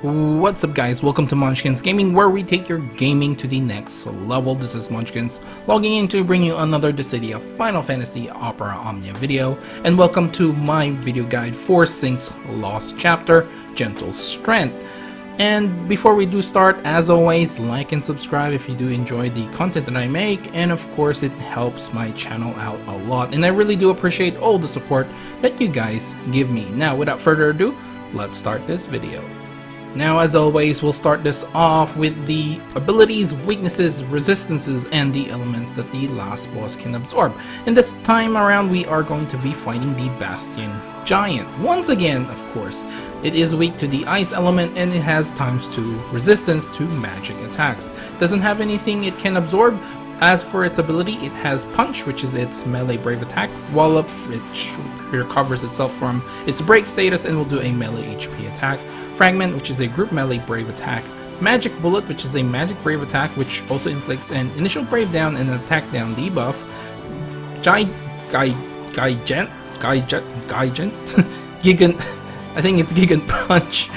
What's up guys, welcome to Munchkins Gaming, where we take your gaming to the next level. This is Munchkins logging in to bring you another Dissidia Final Fantasy Opera Omnia video, and welcome to my video guide for Cinque's Lost Chapter, Gentle Strength. And before we do start, as always, like and subscribe if you do enjoy the content that I make, and of course it helps my channel out a lot, and I really do appreciate all the support that you guys give me. Now without further ado, let's start this video. Now, as always, we'll start this off with the abilities, weaknesses, resistances, and the elements that the last boss can absorb. And this time around, we are going to be fighting the Bastion Giant. Once again, of course, it is weak to the ice element, and it has ×2 resistance to magic attacks. It doesn't have anything it can absorb. As for its ability, it has Punch, which is its melee brave attack, Wallop, which recovers itself from its break status and will do a melee HP attack, Fragment, which is a group melee brave attack, Magic Bullet, which is a magic brave attack which also inflicts an initial brave down and an attack down debuff, Gigant, I think it's Gigant Punch,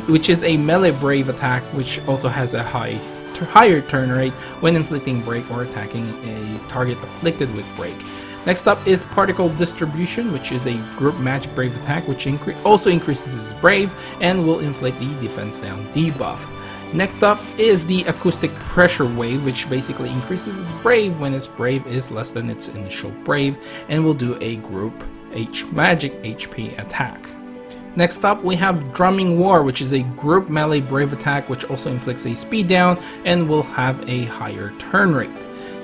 which is a melee brave attack which also has a higher turn rate when inflicting break or attacking a target afflicted with break. Next up is Particle Distribution, which is a group magic brave attack which also increases his brave and will inflict the defense down debuff. Next up is the Acoustic Pressure Wave, which basically increases his brave when his brave is less than its initial brave and will do a group magic HP attack. Next up, we have Drumming War, which is a group melee brave attack which also inflicts a speed down and will have a higher turn rate.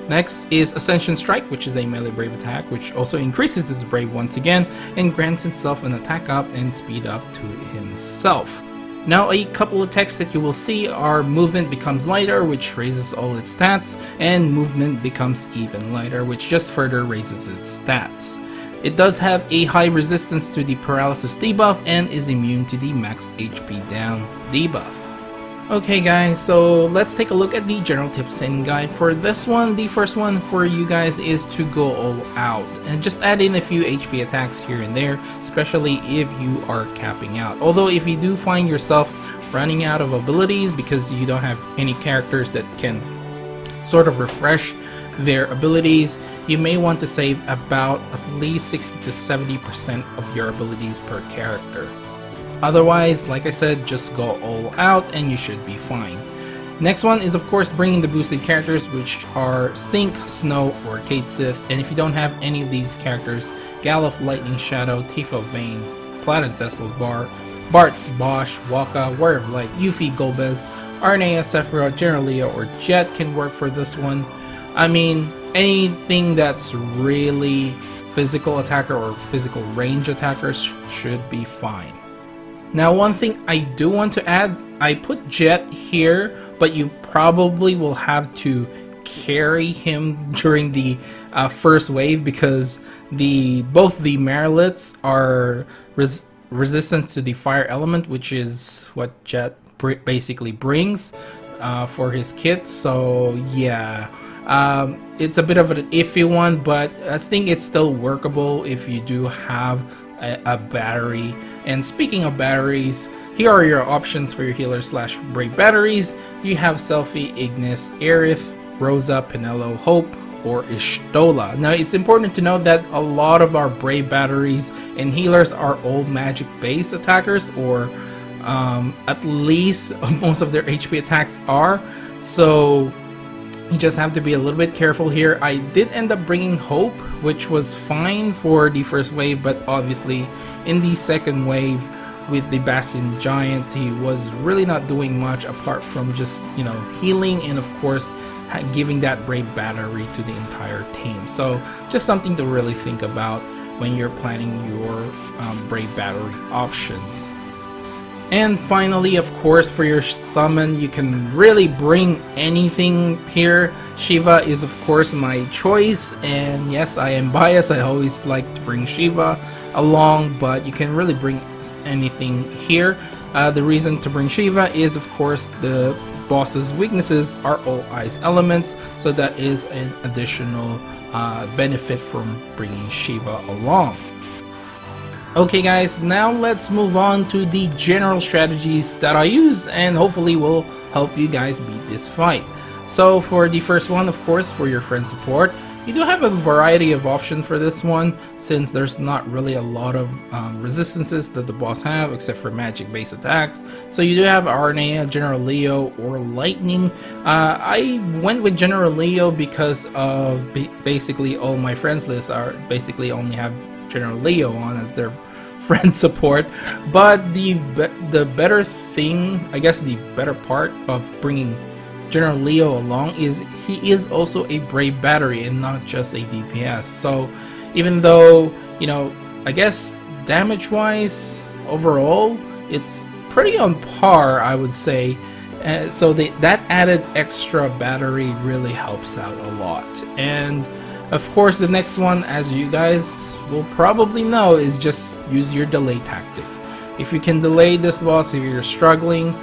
Next is Ascension Strike, which is a melee brave attack which also increases his brave once again and grants himself an attack up and speed up to himself. Now, a couple of texts that you will see are Movement becomes lighter, which raises all its stats, and Movement becomes even lighter, which just further raises its stats. It does have a high resistance to the paralysis debuff and is immune to the max HP down debuff. Okay guys, so let's take a look at the general tips and guide for this one. The first one for you guys is to go all out and just add in a few HP attacks here and there, especially if you are capping out. Although if you do find yourself running out of abilities because you don't have any characters that can sort of refresh their abilities, you may want to save about at least 60 to 70% of your abilities per character. Otherwise, like I said, just go all out and you should be fine. Next one is of course bringing the boosted characters, which are Cinque, Snow, or Kate Sith, and if you don't have any of these characters, Galuf, Lightning Shadow, Tifa, Vayne, Plaid Cecil, Bartz, Bosch, Waka, Warrior of Light, Yuffie, Golbez, Arnea, Sephiroth, General Leo, or Jet can work for this one. I mean, anything that's really physical attacker or physical range attackers should be fine. Now, one thing I do want to add, I put Jet here, but you probably will have to carry him during the first wave because both the Marilets are resistant to the fire element, which is what Jet basically brings for his kit. So yeah, it's a bit of an iffy one, but I think it's still workable if you do have a battery. And speaking of batteries, here are your options for your healer / brave batteries. You have Selphie, Ignis, Aerith, Rosa, Penelo, Hope, or Ishtola. Now, it's important to note that a lot of our brave batteries and healers are all magic based attackers, or at least most of their HP attacks are. So you just have to be a little bit careful here. I did end up bringing Hope, which was fine for the first wave, but obviously in the second wave with the Bastion Giants, he was really not doing much apart from just, you know, healing and of course giving that brave battery to the entire team. So just something to really think about when you're planning your brave battery options. And finally, of course, for your summon, you can really bring anything here. Shiva is of course my choice, and yes, I am biased, I always like to bring Shiva along, but you can really bring anything here. The reason to bring Shiva is of course the boss's weaknesses are all ice elements, so that is an additional benefit from bringing Shiva along. Okay guys, now let's move on to the general strategies that I use and hopefully will help you guys beat this fight. So for the first one, of course, for your friend support, you do have a variety of options for this one since there's not really a lot of resistances that the boss have except for magic based attacks. So you do have Arnea, General Leo, or Lightning. I went with General Leo because of basically all my friends list are basically only have General Leo on as their friend support, but the better thing, I guess the better part of bringing General Leo along is he is also a brave battery and not just a DPS. So even though, you know, I guess damage wise overall it's pretty on par, I would say. So that added extra battery really helps out a lot. And of course, the next one, as you guys will probably know, is just use your delay tactic. If you can delay this boss, if you're struggling,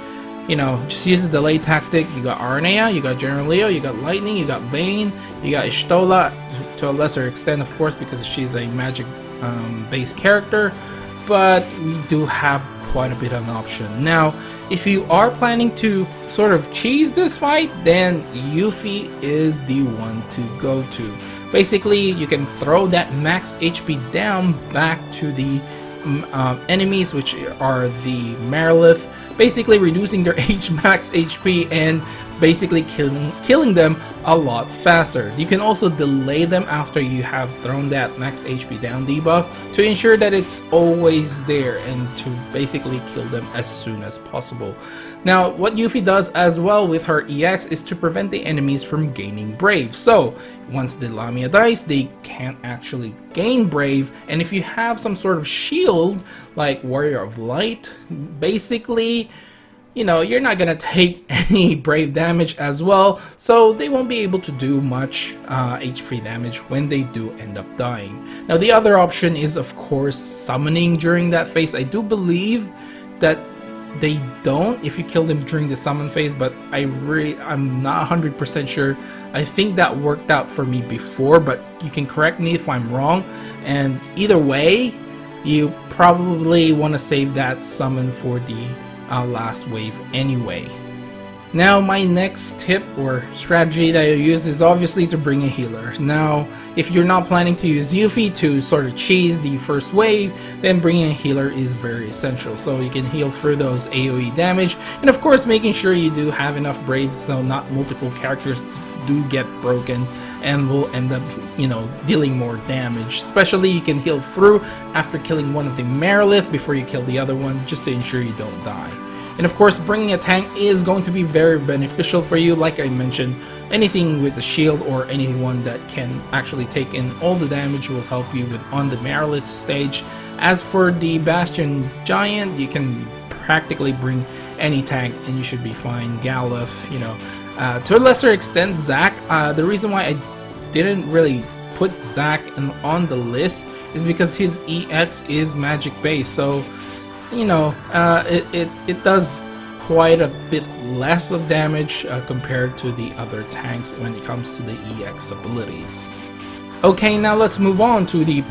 you know, just use the delay tactic. You got Arnea, you got General Leo, you got Lightning, you got Vayne, you got Ishtola to a lesser extent, of course, because she's a magic based character, but we do have quite a bit of an option. Now, if you are planning to sort of cheese this fight, then Yuffie is the one to go to. Basically, you can throw that max HP down back to the enemies, which are the Merilith, basically reducing their max HP and basically killing them a lot faster. You can also delay them after you have thrown that max HP down debuff to ensure that it's always there and to basically kill them as soon as possible. Now, what Yuffie does as well with her EX is to prevent the enemies from gaining Brave. So, once the Lamia dies, they can't actually gain Brave, and if you have some sort of shield, like Warrior of Light, basically, you know, you're not gonna take any Brave damage as well, so they won't be able to do much HP damage when they do end up dying. Now, the other option is, of course, summoning during that phase. I do believe that they don't if you kill them during the summon phase, but I'm not 100% sure. I think that worked out for me before, but you can correct me if I'm wrong. And either way, you probably want to save that summon for the last wave anyway. Now, my next tip or strategy that I use is obviously to bring a healer. Now, if you're not planning to use Yuffie to sort of cheese the first wave, then bringing a healer is very essential. So you can heal through those AoE damage, and of course making sure you do have enough Braves so not multiple characters do get broken and will end up, you know, dealing more damage. Especially you can heal through after killing one of the Merilith before you kill the other one, just to ensure you don't die. And of course, bringing a tank is going to be very beneficial for you. Like I mentioned, anything with the shield or anyone that can actually take in all the damage will help you with on the Merilith stage. As for the Bastion Giant, you can practically bring any tank and you should be fine. Galuf, you know, to a lesser extent, Zac. The reason why I didn't really put Zac on the list is because his EX is magic based, so you know, it does quite a bit less of damage compared to the other tanks when it comes to the EX abilities. Okay, now let's move on to the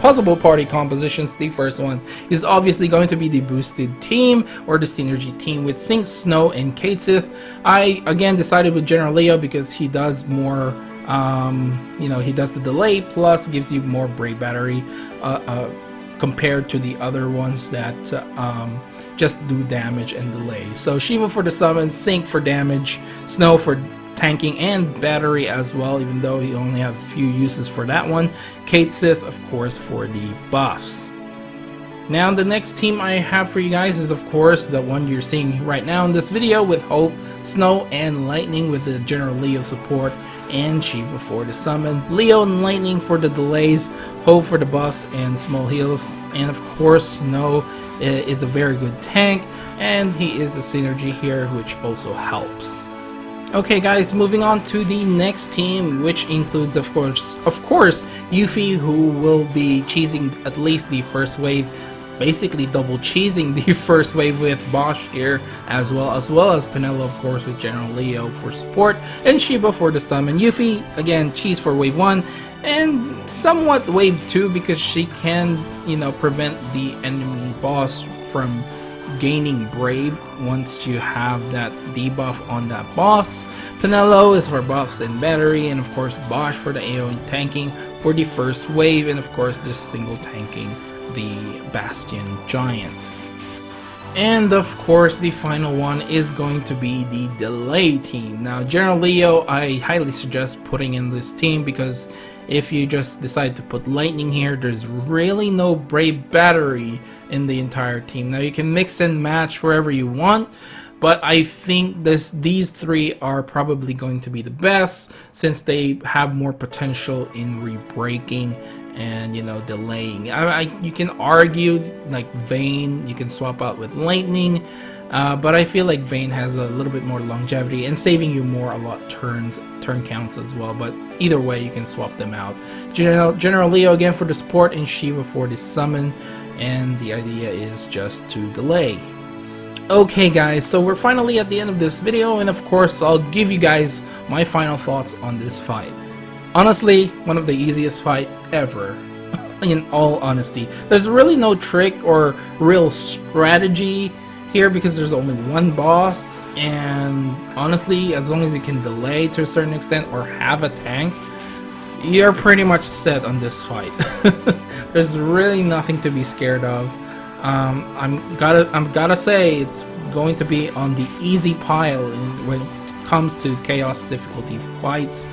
possible party compositions. The first one is obviously going to be the boosted team or the synergy team with Cinque, Snow, and Katesith. I again decided with General Leo because he does more, you know, he does the delay plus gives you more Brave battery compared to the other ones that just do damage and delay. So Shiva for the summon, Cinque for damage, Snow for tanking and battery as well, even though he only have a few uses for that one. Katesith, of course, for the buffs. Now the next team I have for you guys is of course the one you're seeing right now in this video with Hope, Snow, and Lightning with the General Leo support, and Shiva for the summon, Leo and Lightning for the delays, Hope for the buffs and small heals, and of course Snow is a very good tank and he is a synergy here which also helps. Okay guys, moving on to the next team, which includes of course Yuffie, who will be cheesing at least the first wave, basically double cheesing the first wave with Bosch here, as well as Penelo of course with General Leo for support, and Shiba for the summon. Yuffie again cheese for wave 1, and somewhat wave 2 because she can, you know, prevent the enemy boss from gaining brave once you have that debuff on that boss. Penelo is for buffs and battery, and of course Bosch for the AoE tanking for the first wave, and of course just single tanking the Bastion Giant. And of course the final one is going to be the delay team. Now General Leo, I highly suggest putting in this team because if you just decide to put lightning here, there's really no brave battery in the entire team. Now you can mix and match wherever you want, but I think these three are probably going to be the best since they have more potential in re-breaking and, you know, delaying. You can argue like Vayne, you can swap out with lightning, but I feel like Vayne has a little bit more longevity and saving you a lot turn counts as well. But either way, you can swap them out. General Leo again for the support and Shiva for the summon, and the idea is just to delay. Okay guys, so we're finally at the end of this video, and of course I'll give you guys my final thoughts on this fight. Honestly, one of the easiest fight ever, in all honesty. There's really no trick or real strategy here because there's only one boss, and honestly, as long as you can delay to a certain extent or have a tank, you're pretty much set on this fight. There's really nothing to be scared of. I'm gotta say it's going to be on the easy pile when it comes to chaos difficulty fights.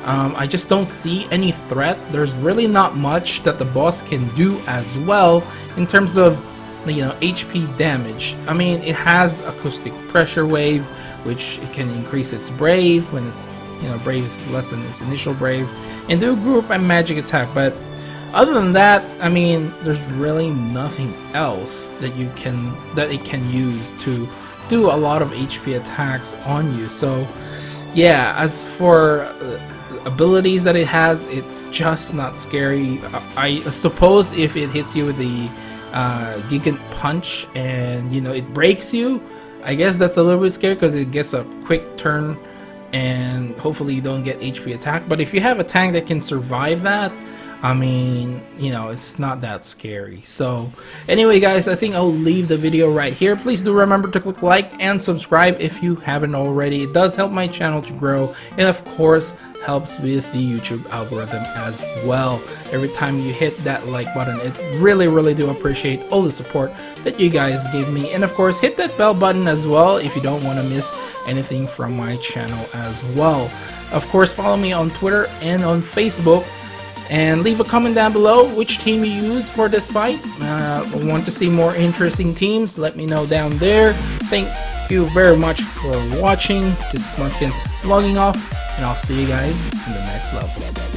I just don't see any threat. There's really not much that the boss can do as well in terms of, you know, HP damage. I mean, it has acoustic pressure wave, which it can increase its brave when it's, you know, brave is less than its initial brave, and do group and magic attack. But other than that, I mean, there's really nothing else that it can use to do a lot of HP attacks on you. So yeah, as for abilities that it has, it's just not scary. I suppose if it hits you with the Gigant Punch and, you know, it breaks you, I guess that's a little bit scary because it gets a quick turn and hopefully you don't get HP attack. But if you have a tank that can survive that, I mean, you know, it's not that scary. So anyway guys, I think I'll leave the video right here. Please do remember to click like and subscribe if you haven't already. It does help my channel to grow, and of course helps with the YouTube algorithm as well. Every time you hit that like button, it really do appreciate all the support that you guys give me. And of course hit that bell button as well if you don't want to miss anything from my channel as well. Of course follow me on Twitter and on Facebook, and leave a comment down below which team you use for this fight. Want to see more interesting teams? Let me know down there. Thank you very much for watching. This is Munchkins logging off, and I'll see you guys in the next level.